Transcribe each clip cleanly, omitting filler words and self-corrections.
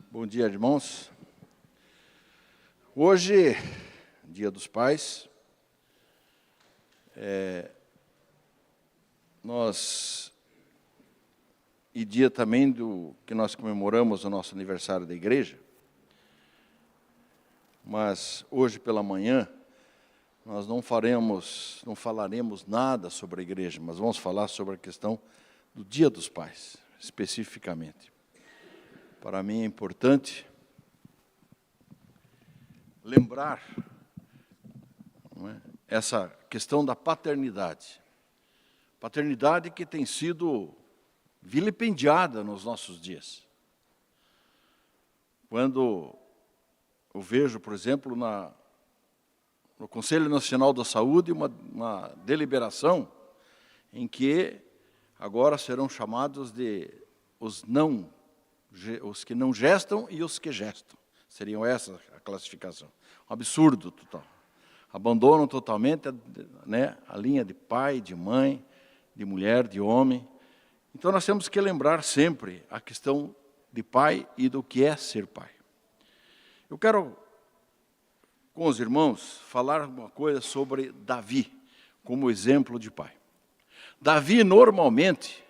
Bom dia, irmãos. Hoje, Dia dos Pais, e dia também do que nós comemoramos o nosso aniversário da igreja. Mas hoje pela manhã nós não falaremos nada sobre a igreja, mas vamos falar sobre a questão do Dia dos Pais, especificamente. Para mim é importante lembrar, essa questão da paternidade. Paternidade que tem sido vilipendiada nos nossos dias. Quando eu vejo, por exemplo, no Conselho Nacional da Saúde, uma deliberação em que agora serão chamados de os que não gestam e os que gestam. Seriam essa a classificação. Um absurdo total. Abandonam totalmente a linha de pai, de mãe, de mulher, de homem. Então nós temos que lembrar sempre a questão de pai e do que é ser pai. Eu quero, com os irmãos, falar uma coisa sobre Davi, como exemplo de pai. Davi normalmente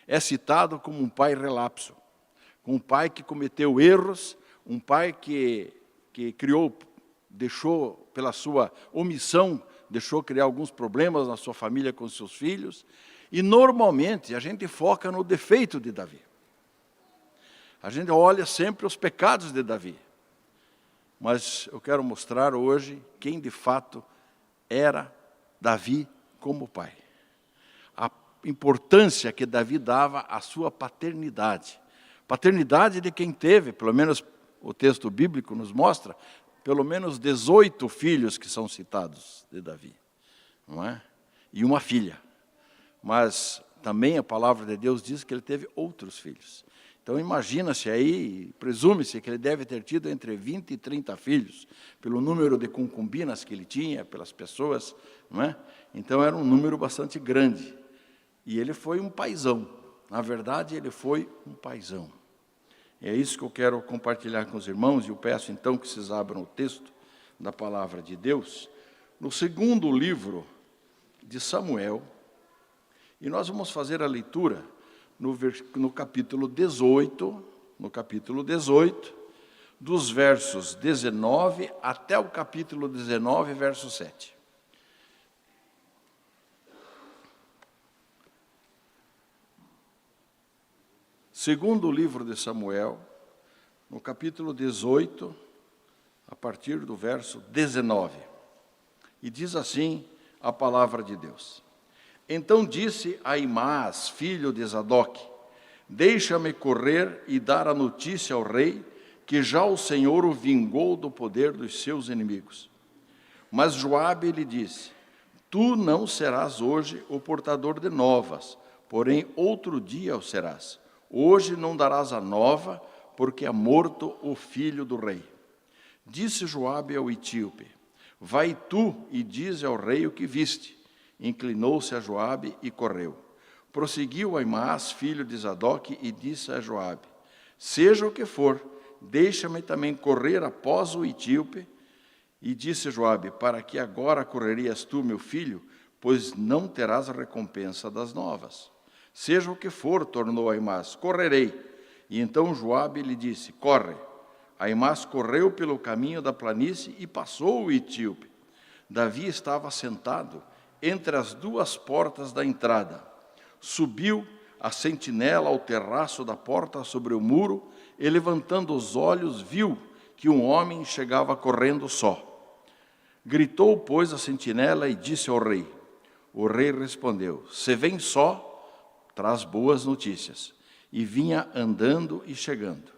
é citado como um pai relapso, um pai que cometeu erros, um pai que deixou, pela sua omissão, deixou criar alguns problemas na sua família com seus filhos, e normalmente a gente foca no defeito de Davi. A gente olha sempre os pecados de Davi. Mas eu quero mostrar hoje quem de fato era Davi como pai. A importância que Davi dava à sua paternidade. Paternidade de quem teve, pelo menos o texto bíblico nos mostra, pelo menos 18 filhos que são citados de Davi, não é? E uma filha. Mas também a palavra de Deus diz que ele teve outros filhos. Então imagina-se aí, presume-se que ele deve ter tido entre 20 e 30 filhos, pelo número de concubinas que ele tinha, pelas pessoas, não é? Então era um número bastante grande. E ele foi um paizão. Na verdade, ele foi um paizão. É isso que eu quero compartilhar com os irmãos, e eu peço então que vocês abram o texto da palavra de Deus, no segundo livro de Samuel, e nós vamos fazer a leitura no capítulo 18, dos versos 19 até o capítulo 19, verso 7. Segundo livro de Samuel, no capítulo 18, a partir do verso 19. E diz assim a palavra de Deus. Então disse Aimás, filho de Zadok, deixa-me correr e dar a notícia ao rei, que já o Senhor o vingou do poder dos seus inimigos. Mas Joabe lhe disse, tu não serás hoje o portador de novas, porém outro dia o serás. Hoje não darás a nova, porque é morto o filho do rei. Disse Joabe ao etíope, vai tu e dize ao rei o que viste. Inclinou-se a Joabe e correu. Prosseguiu Aimás, filho de Zadok, e disse a Joabe, seja o que for, deixa-me também correr após o etíope. E disse Joabe, para que agora correrias tu, meu filho, pois não terás a recompensa das novas. Seja o que for, tornou Aimás, correrei. E então Joabe lhe disse, corre. Aimás correu pelo caminho da planície e passou o etíope. Davi estava sentado entre as duas portas da entrada. Subiu a sentinela ao terraço da porta sobre o muro, e levantando os olhos, viu que um homem chegava correndo só. Gritou, pois, a sentinela e disse ao rei. O rei respondeu, se vem só, traz boas notícias. E vinha andando e chegando.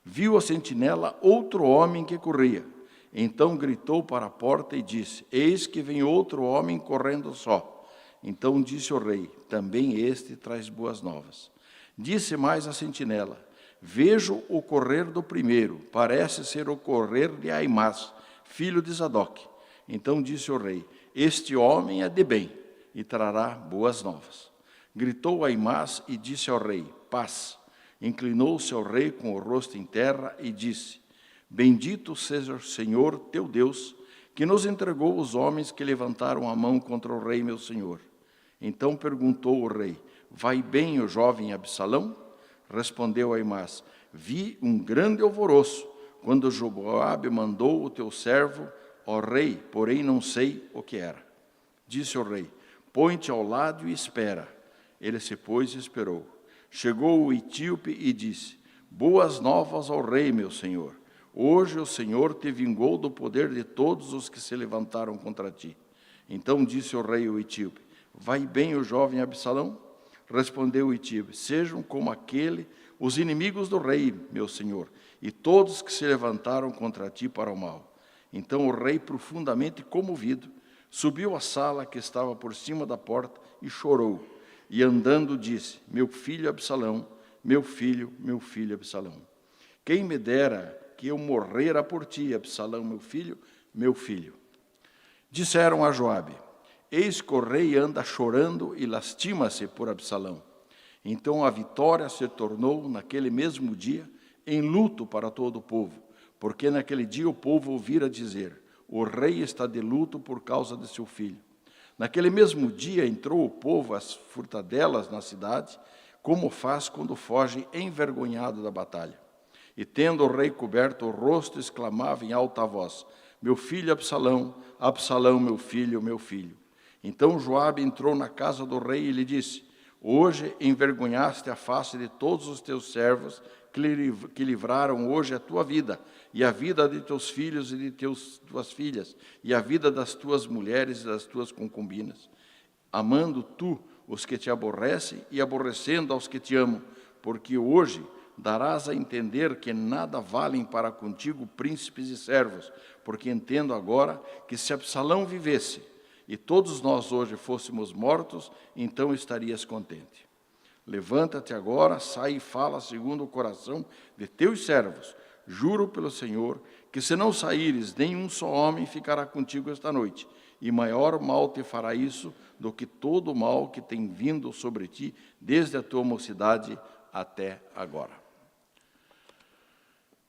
Viu a sentinela outro homem que corria. Então gritou para a porta e disse, eis que vem outro homem correndo só. Então disse o rei, também este traz boas novas. Disse mais a sentinela, vejo o correr do primeiro, parece ser o correr de Aimás, filho de Zadok. Então disse o rei, este homem é de bem, e trará boas novas. Gritou Aimás e disse ao rei, paz. Inclinou-se ao rei com o rosto em terra e disse: Bendito seja o Senhor teu Deus, que nos entregou os homens que levantaram a mão contra o rei meu senhor. Então perguntou o rei: Vai bem o jovem Absalão? Respondeu Aimás: Vi um grande alvoroço, quando Joabe mandou o teu servo ao rei, porém não sei o que era. Disse o rei: Põe-te ao lado e espera. Ele se pôs e esperou. Chegou o etíope e disse: Boas novas ao rei, meu senhor. Hoje o Senhor te vingou do poder de todos os que se levantaram contra ti. Então disse o rei ao etíope: Vai bem o jovem Absalão? Respondeu o etíope: Sejam como aquele os inimigos do rei, meu senhor, e todos que se levantaram contra ti para o mal. Então o rei, profundamente comovido, subiu à sala que estava por cima da porta e chorou. E andando disse: Meu filho Absalão, meu filho Absalão. Quem me dera que eu morrera por ti, Absalão, meu filho, meu filho. Disseram a Joabe: Eis que o rei anda chorando e lastima-se por Absalão. Então a vitória se tornou, naquele mesmo dia, em luto para todo o povo, porque naquele dia o povo ouvira dizer: O rei está de luto por causa de seu filho. Naquele mesmo dia entrou o povo às furtadelas na cidade, como faz quando foge envergonhado da batalha. E tendo o rei coberto o rosto, exclamava em alta voz: Meu filho Absalão, Absalão, meu filho, meu filho. Então Joabe entrou na casa do rei e lhe disse: Hoje envergonhaste a face de todos os teus servos que livraram hoje a tua vida, e a vida de teus filhos e de tuas filhas, e a vida das tuas mulheres e das tuas concubinas, amando tu os que te aborrecem e aborrecendo aos que te amam, porque hoje darás a entender que nada valem para contigo príncipes e servos, porque entendo agora que se Absalão vivesse e todos nós hoje fôssemos mortos, então estarias contente. Levanta-te agora, sai e fala segundo o coração de teus servos. Juro pelo Senhor que se não saíres, nenhum só homem ficará contigo esta noite, e maior mal te fará isso do que todo o mal que tem vindo sobre ti desde a tua mocidade até agora.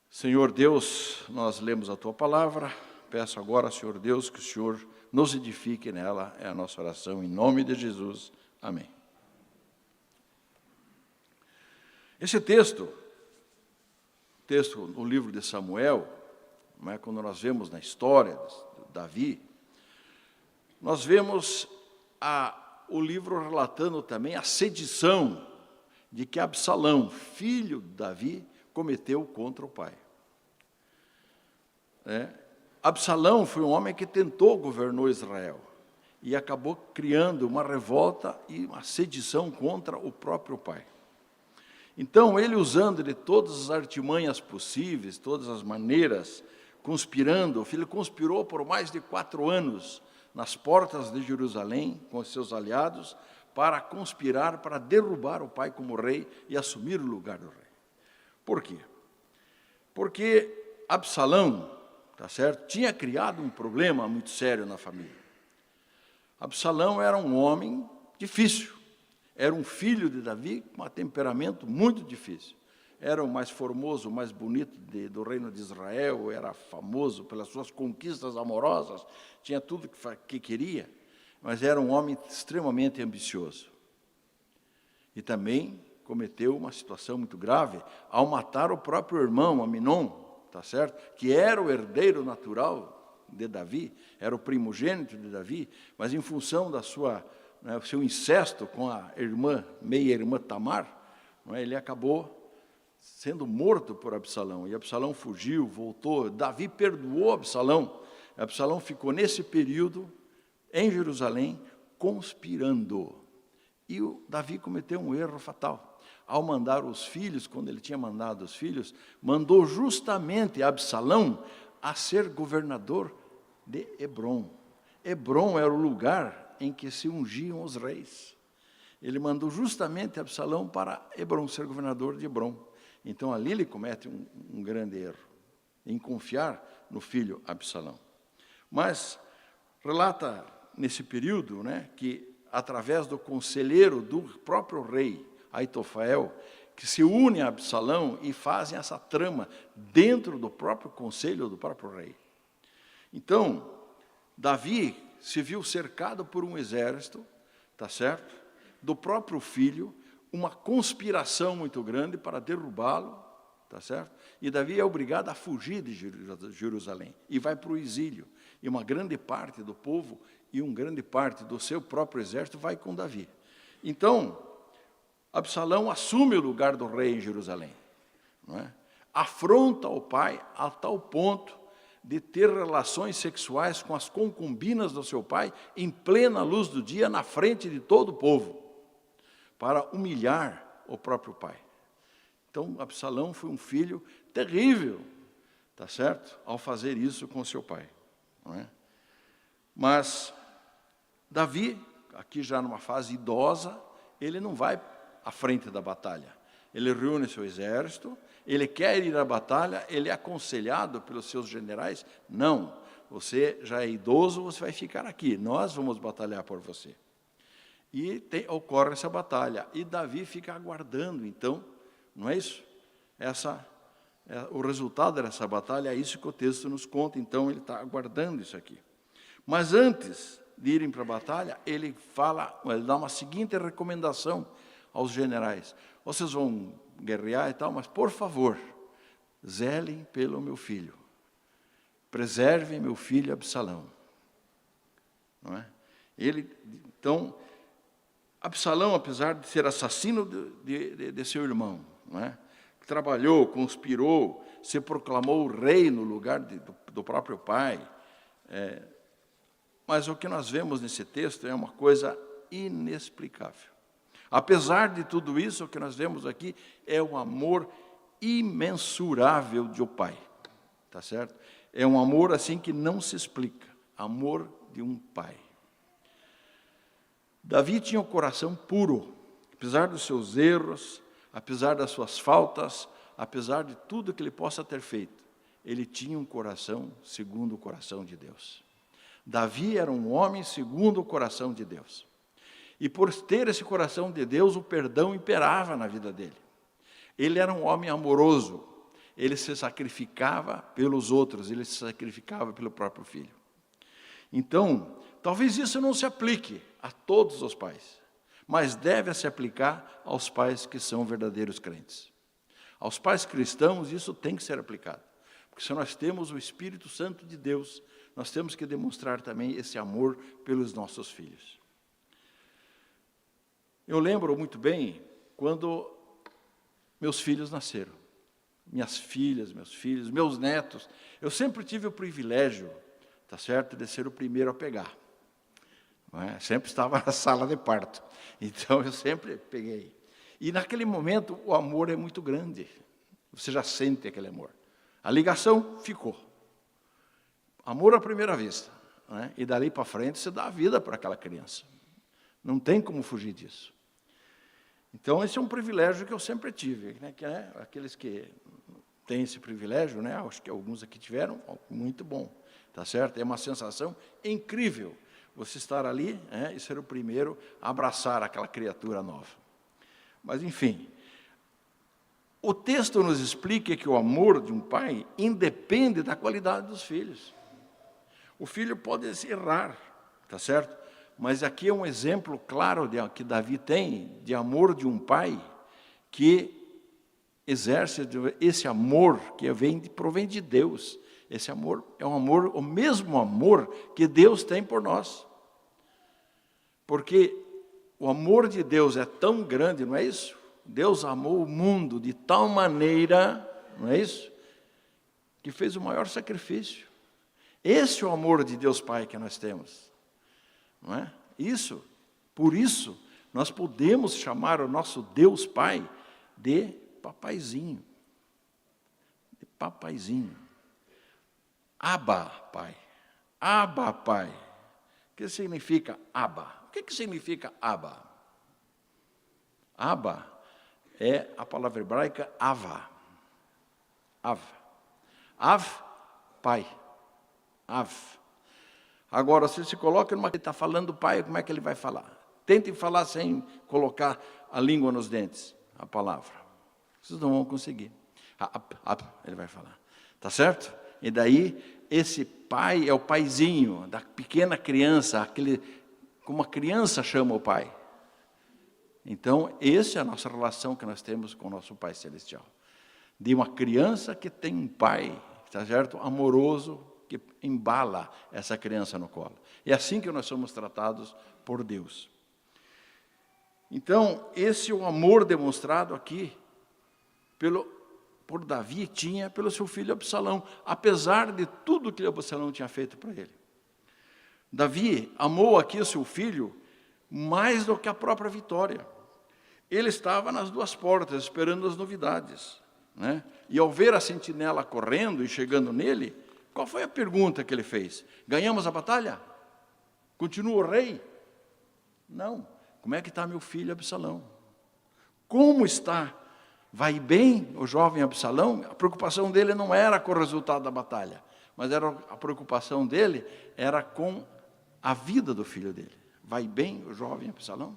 Senhor Deus, nós lemos a tua palavra, peço agora, Senhor Deus, que o Senhor nos edifique nela, é a nossa oração, em nome de Jesus. Amém. Esse texto no livro de Samuel, não é, quando nós vemos na história de Davi, nós vemos o livro relatando também a sedição de que Absalão, filho de Davi, cometeu contra o pai. Absalão foi um homem que governou Israel e acabou criando uma revolta e uma sedição contra o próprio pai. Então, ele usando de todas as artimanhas possíveis, todas as maneiras, conspirando, o filho conspirou por mais de 4 anos nas portas de Jerusalém com os seus aliados para conspirar, para derrubar o pai como rei e assumir o lugar do rei. Por quê? Porque Absalão, tá certo, tinha criado um problema muito sério na família. Absalão era um homem difícil. Era um filho de Davi com um temperamento muito difícil. Era o mais formoso, o mais bonito do reino de Israel, era famoso pelas suas conquistas amorosas, tinha tudo que queria, mas era um homem extremamente ambicioso. E também cometeu uma situação muito grave ao matar o próprio irmão, Aminon, tá certo? Que era o herdeiro natural de Davi, era o primogênito de Davi, mas em função da o seu incesto com a meia-irmã Tamar, ele acabou sendo morto por Absalão. E Absalão fugiu, voltou. Davi perdoou Absalão. Absalão ficou nesse período em Jerusalém conspirando. E Davi cometeu um erro fatal. Ao mandar os filhos, quando ele tinha mandado os filhos, mandou justamente Absalão a ser governador de Hebrom. Hebrom era o lugar em que se ungiam os reis. Ele mandou justamente Absalão para Hebrom, ser governador de Hebrom. Então, ali ele comete um grande erro, em confiar no filho Absalão. Mas, relata nesse período, que através do conselheiro do próprio rei, Aitofael, que se unem a Absalão e fazem essa trama dentro do próprio conselho do próprio rei. Então, Davi se viu cercado por um exército, tá certo? Do próprio filho, uma conspiração muito grande para derrubá-lo, tá certo? E Davi é obrigado a fugir de Jerusalém e vai para o exílio. E uma grande parte do povo e uma grande parte do seu próprio exército vai com Davi. Então, Absalão assume o lugar do rei em Jerusalém, não é? Afronta o pai a tal ponto de ter relações sexuais com as concubinas do seu pai em plena luz do dia, na frente de todo o povo, para humilhar o próprio pai. Então, Absalão foi um filho terrível, tá certo? Ao fazer isso com seu pai, não é? Mas Davi, aqui já numa fase idosa, ele não vai à frente da batalha. Ele reúne seu exército, ele quer ir à batalha, ele é aconselhado pelos seus generais, não, você já é idoso, você vai ficar aqui, nós vamos batalhar por você. E ocorre essa batalha, e Davi fica aguardando, então, não é isso? O resultado dessa batalha é isso que o texto nos conta, então ele está aguardando isso aqui. Mas antes de irem para a batalha, ele dá uma seguinte recomendação aos generais: vocês vão guerrear e tal, mas por favor, zelem pelo meu filho, preservem meu filho Absalão, não é? Então, Absalão, apesar de ser assassino de seu irmão, não é? Trabalhou, conspirou, se proclamou rei no lugar do próprio pai. Mas o que nós vemos nesse texto é uma coisa inexplicável. Apesar de tudo isso, o que nós vemos aqui é um amor imensurável de um pai, tá certo? É um amor assim que não se explica, amor de um pai. Davi tinha um coração puro, apesar dos seus erros, apesar das suas faltas, apesar de tudo que ele possa ter feito, ele tinha um coração segundo o coração de Deus. Davi era um homem segundo o coração de Deus. E por ter esse coração de Deus, o perdão imperava na vida dele. Ele era um homem amoroso, ele se sacrificava pelos outros, ele se sacrificava pelo próprio filho. Então, talvez isso não se aplique a todos os pais, mas deve se aplicar aos pais que são verdadeiros crentes. Aos pais cristãos isso tem que ser aplicado, porque se nós temos o Espírito Santo de Deus, nós temos que demonstrar também esse amor pelos nossos filhos. Eu lembro muito bem quando meus filhos nasceram, minhas filhas, meus filhos, meus netos. Eu sempre tive o privilégio, tá certo, de ser o primeiro a pegar. Não é? Sempre estava na sala de parto, então eu sempre peguei. E naquele momento o amor é muito grande, você já sente aquele amor. A ligação ficou. Amor à primeira vista, não é? E dali para frente você dá a vida para aquela criança. Não tem como fugir disso. Então, esse é um privilégio que eu sempre tive, né? Que, aqueles que têm esse privilégio, né? Acho que alguns aqui tiveram, muito bom, tá certo? É uma sensação incrível você estar ali, e ser o primeiro a abraçar aquela criatura nova. Mas, enfim, o texto nos explica que o amor de um pai independe da qualidade dos filhos. O filho pode errar, tá certo? Mas aqui é um exemplo claro que Davi tem de amor de um pai que exerce esse amor que provém de Deus. Esse amor é um amor, o mesmo amor que Deus tem por nós. Porque o amor de Deus é tão grande, não é isso? Deus amou o mundo de tal maneira, não é isso? Que fez o maior sacrifício. Esse é o amor de Deus Pai que nós temos. Não é? Por isso, nós podemos chamar o nosso Deus Pai de papaizinho. De papaizinho. Abba, Pai. Abba, Pai. O que significa Abba? O que significa Abba? Abba é a palavra hebraica Ava. Av. Av, Pai. Av. Agora, se se coloca numa que está falando pai, como é que ele vai falar? Tente falar sem colocar a língua nos dentes, a palavra. Vocês não vão conseguir. Ele vai falar. Tá certo? E daí, esse pai é o paizinho da pequena criança, como a criança chama o pai. Então, essa é a nossa relação que nós temos com o nosso Pai Celestial. De uma criança que tem um pai, tá certo? Amoroso, que embala essa criança no colo. É assim que nós somos tratados por Deus. Então, esse é o amor demonstrado aqui por Davi tinha pelo seu filho Absalão, apesar de tudo que Absalão tinha feito para ele. Davi amou aqui o seu filho mais do que a própria vitória. Ele estava nas duas portas, esperando as novidades, né? E ao ver a sentinela correndo e chegando nele, qual foi a pergunta que ele fez? Ganhamos a batalha? Continua o rei? Não. Como é que está meu filho Absalão? Como está? Vai bem o jovem Absalão? A preocupação dele não era com o resultado da batalha, mas a preocupação dele era com a vida do filho dele. Vai bem o jovem Absalão?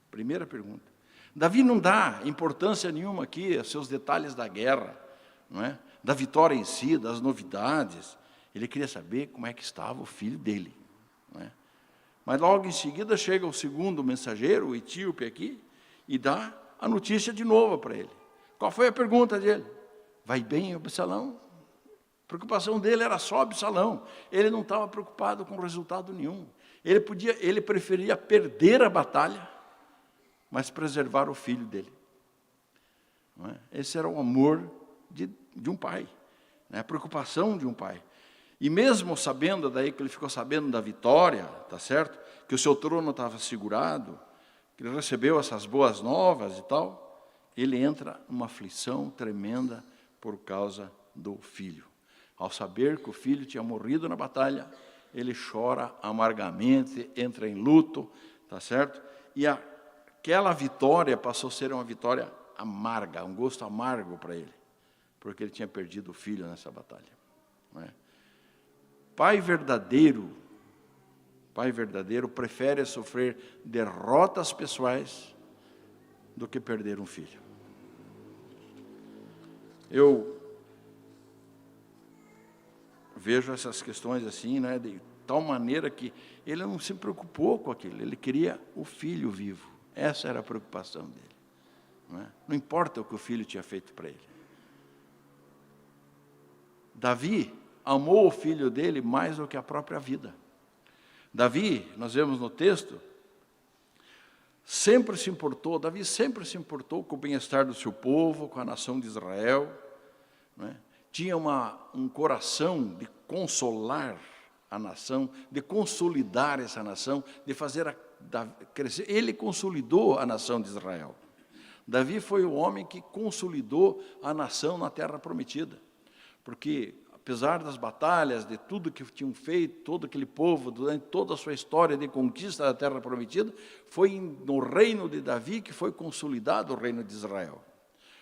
Primeira pergunta. Davi não dá importância nenhuma aqui aos seus detalhes da guerra, não é? Da vitória em si, das novidades. Ele queria saber como é que estava o filho dele, não é? Mas logo em seguida chega o segundo mensageiro, o etíope aqui, e dá a notícia de novo para ele. Qual foi a pergunta dele? Vai bem Absalão? A preocupação dele era só Absalão. Ele não estava preocupado com resultado nenhum. Ele preferia perder a batalha, mas preservar o filho dele. Não é? Esse era o amor de um pai, né? A preocupação de um pai. E mesmo sabendo, daí que ele ficou sabendo da vitória, tá certo? Que o seu trono estava segurado, que ele recebeu essas boas novas e tal, ele entra numa aflição tremenda por causa do filho. Ao saber que o filho tinha morrido na batalha, ele chora amargamente, entra em luto, tá certo? E aquela vitória passou a ser uma vitória amarga, um gosto amargo para ele, porque ele tinha perdido o filho nessa batalha, não é? Pai verdadeiro prefere sofrer derrotas pessoais do que perder um filho. Eu vejo essas questões assim, né, de tal maneira que ele não se preocupou com aquilo, ele queria o filho vivo. Essa era a preocupação dele. Não é? Não importa o que o filho tinha feito para ele. Davi amou o filho dele mais do que a própria vida. Davi, nós vemos no texto, Davi sempre se importou com o bem-estar do seu povo, com a nação de Israel, não é? Tinha um coração de consolar a nação, de consolidar essa nação, de fazer crescer. Ele consolidou a nação de Israel. Davi foi o homem que consolidou a nação na terra prometida, porque apesar das batalhas, de tudo que tinham feito, todo aquele povo, durante toda a sua história de conquista da terra prometida, foi no reino de Davi que foi consolidado o reino de Israel.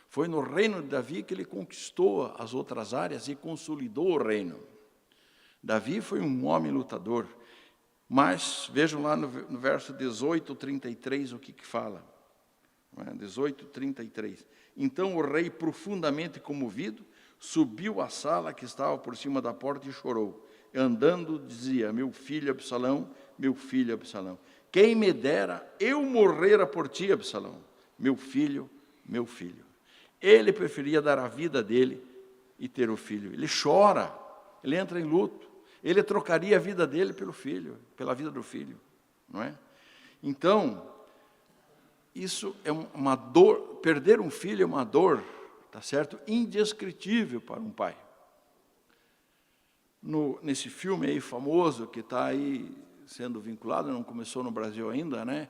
Foi no reino de Davi que ele conquistou as outras áreas e consolidou o reino. Davi foi um homem lutador, mas vejam lá no verso 18, 33, o que fala. 18, 33. Então o rei, profundamente comovido, subiu à sala que estava por cima da porta e chorou. Andando, dizia: meu filho Absalão, quem me dera eu morrera por ti, Absalão, meu filho, meu filho. Ele preferia dar a vida dele e ter o filho. Ele chora, ele entra em luto. Ele trocaria a vida dele pela vida do filho, não é? Então, isso é uma dor, perder um filho é uma dor, tá certo? Indescritível para um pai. Nesse filme aí famoso, que está aí sendo vinculado, não começou no Brasil ainda, né?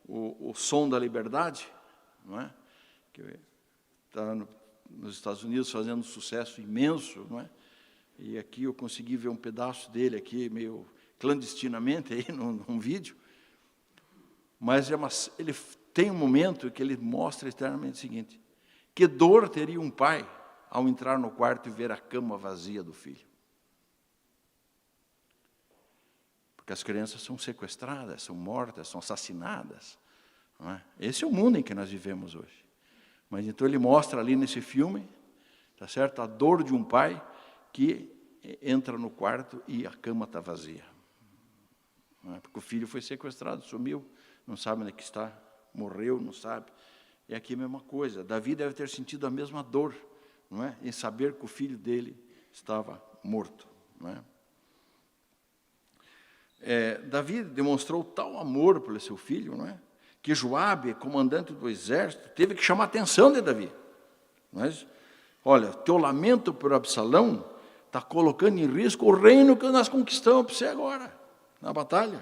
O Som da Liberdade, não é? Que está nos Estados Unidos fazendo um sucesso imenso, não é? E aqui eu consegui ver um pedaço dele aqui, meio clandestinamente, aí, num vídeo. Mas ele tem um momento que ele mostra externamente o seguinte: que dor teria um pai ao entrar no quarto e ver a cama vazia do filho? Porque as crianças são sequestradas, são mortas, são assassinadas. Não é? Esse é o mundo em que nós vivemos hoje. Mas então ele mostra ali nesse filme, tá certo? A dor de um pai que entra no quarto e a cama está vazia. Não é? Porque o filho foi sequestrado, sumiu, não sabe onde é que está, morreu, não sabe. É aqui a mesma coisa. Davi deve ter sentido a mesma dor, não é? Em saber que o filho dele estava morto, não é? Davi demonstrou tal amor pelo seu filho, não é? Que Joabe, comandante do exército, teve que chamar a atenção de Davi. Não é? Olha, teu lamento por Absalão está colocando em risco o reino que nós conquistamos para você agora, na batalha.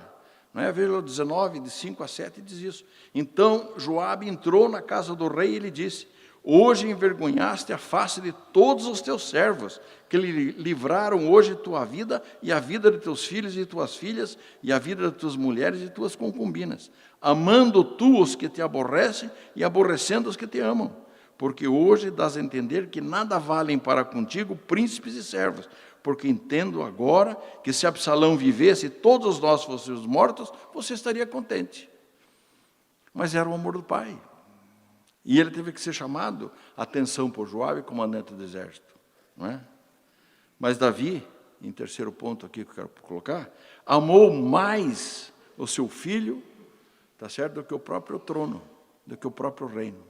Não é? Versículo 19, de 5 a 7, diz isso. Então Joabe entrou na casa do rei e ele disse: hoje envergonhaste a face de todos os teus servos, que lhe livraram hoje tua vida, e a vida de teus filhos e tuas filhas, e a vida de tuas mulheres e tuas concubinas, amando tu os que te aborrecem, e aborrecendo os que te amam. Porque hoje dás a entender que nada valem para contigo príncipes e servos, porque entendo agora que se Absalão vivesse e todos nós fôssemos mortos, você estaria contente. Mas era o amor do pai. E ele teve que ser chamado a atenção por Joabe, comandante do exército. Não é? Mas Davi, em terceiro ponto aqui que eu quero colocar, amou mais o seu filho, tá certo, do que o próprio trono, do que o próprio reino.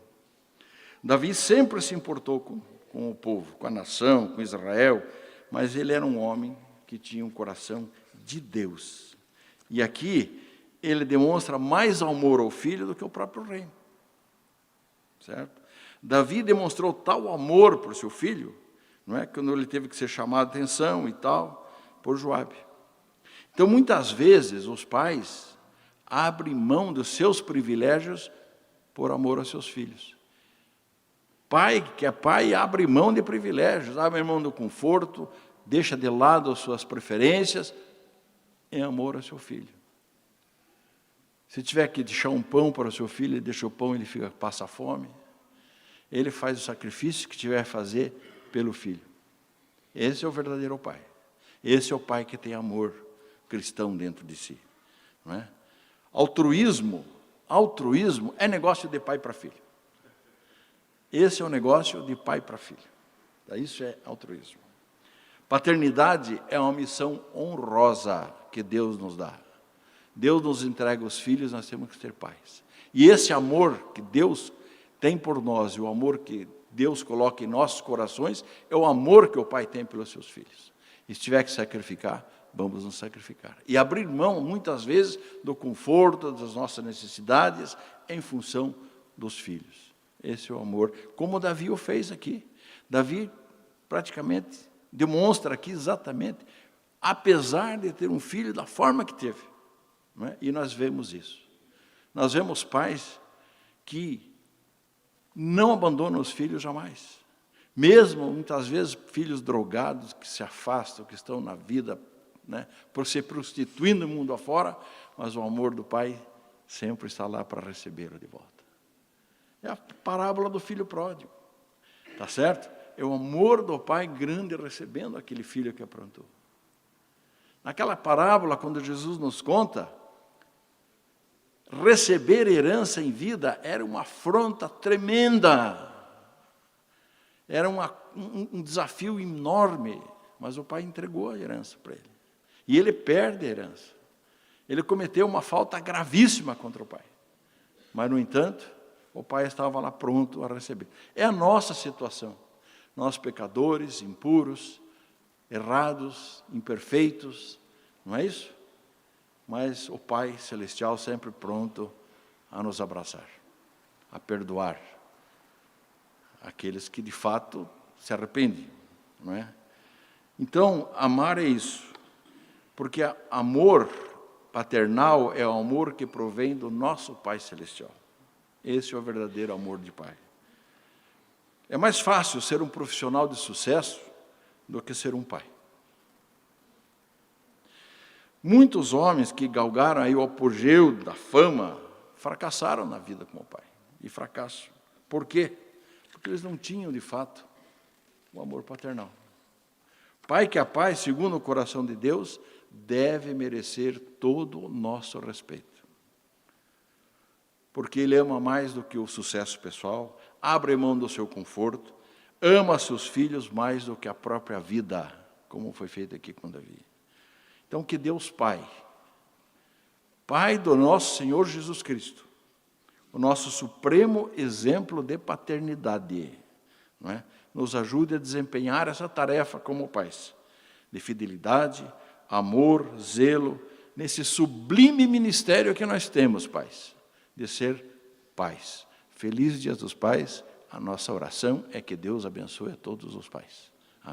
Davi sempre se importou com o povo, com a nação, com Israel, mas ele era um homem que tinha um coração de Deus. E aqui ele demonstra mais amor ao filho do que o próprio reino. Certo? Davi demonstrou tal amor por seu filho, não é? Quando ele teve que ser chamado a atenção e tal, por Joabe. Então, muitas vezes, os pais abrem mão dos seus privilégios por amor aos seus filhos. Pai que é pai abre mão de privilégios, abre mão do conforto, deixa de lado as suas preferências, em amor ao seu filho. Se tiver que deixar um pão para o seu filho, ele deixa o pão, ele passa fome. Ele faz o sacrifício que tiver a fazer pelo filho. Esse é o verdadeiro pai. Esse é o pai que tem amor cristão dentro de si. Não é? Altruísmo é negócio de pai para filho. Esse é o negócio de pai para filho. Isso é altruísmo. Paternidade é uma missão honrosa que Deus nos dá. Deus nos entrega os filhos, nós temos que ser pais. E esse amor que Deus tem por nós, e o amor que Deus coloca em nossos corações, é o amor que o pai tem pelos seus filhos. E se tiver que sacrificar, vamos nos sacrificar. E abrir mão, muitas vezes, do conforto, das nossas necessidades, em função dos filhos. Esse é o amor, como Davi o fez aqui. Davi praticamente demonstra aqui exatamente, apesar de ter um filho da forma que teve. Não é? E nós vemos isso. Nós vemos pais que não abandonam os filhos jamais. Mesmo, muitas vezes, filhos drogados que se afastam, que estão na vida, né, por se prostituindo no mundo afora, mas o amor do pai sempre está lá para recebê-lo de volta. É a parábola do filho pródigo. Tá certo? É o amor do pai grande recebendo aquele filho que aprontou. Naquela parábola, quando Jesus nos conta, receber herança em vida era uma afronta tremenda. Era um desafio enorme, mas o pai entregou a herança para ele. E ele perde a herança. Ele cometeu uma falta gravíssima contra o pai. Mas, no entanto, o pai estava lá pronto a receber. É a nossa situação. Nós pecadores, impuros, errados, imperfeitos, não é isso? Mas o Pai Celestial sempre pronto a nos abraçar, a perdoar aqueles que de fato se arrependem, não é? Então, amar é isso, porque amor paternal é o amor que provém do nosso Pai Celestial. Esse é o verdadeiro amor de pai. É mais fácil ser um profissional de sucesso do que ser um pai. Muitos homens que galgaram aí o apogeu da fama fracassaram na vida como pai. E fracasso. Por quê? Porque eles não tinham, de fato, o amor paternal. Pai que é pai, segundo o coração de Deus, deve merecer todo o nosso respeito. Porque ele ama mais do que o sucesso pessoal, abre mão do seu conforto, ama seus filhos mais do que a própria vida, como foi feito aqui com Davi. Então, que Deus Pai do nosso Senhor Jesus Cristo, o nosso supremo exemplo de paternidade, não é? Nos ajude a desempenhar essa tarefa como pais, de fidelidade, amor, zelo, nesse sublime ministério que nós temos, pais, de ser pais. Feliz Dia dos Pais, a nossa oração é que Deus abençoe a todos os pais.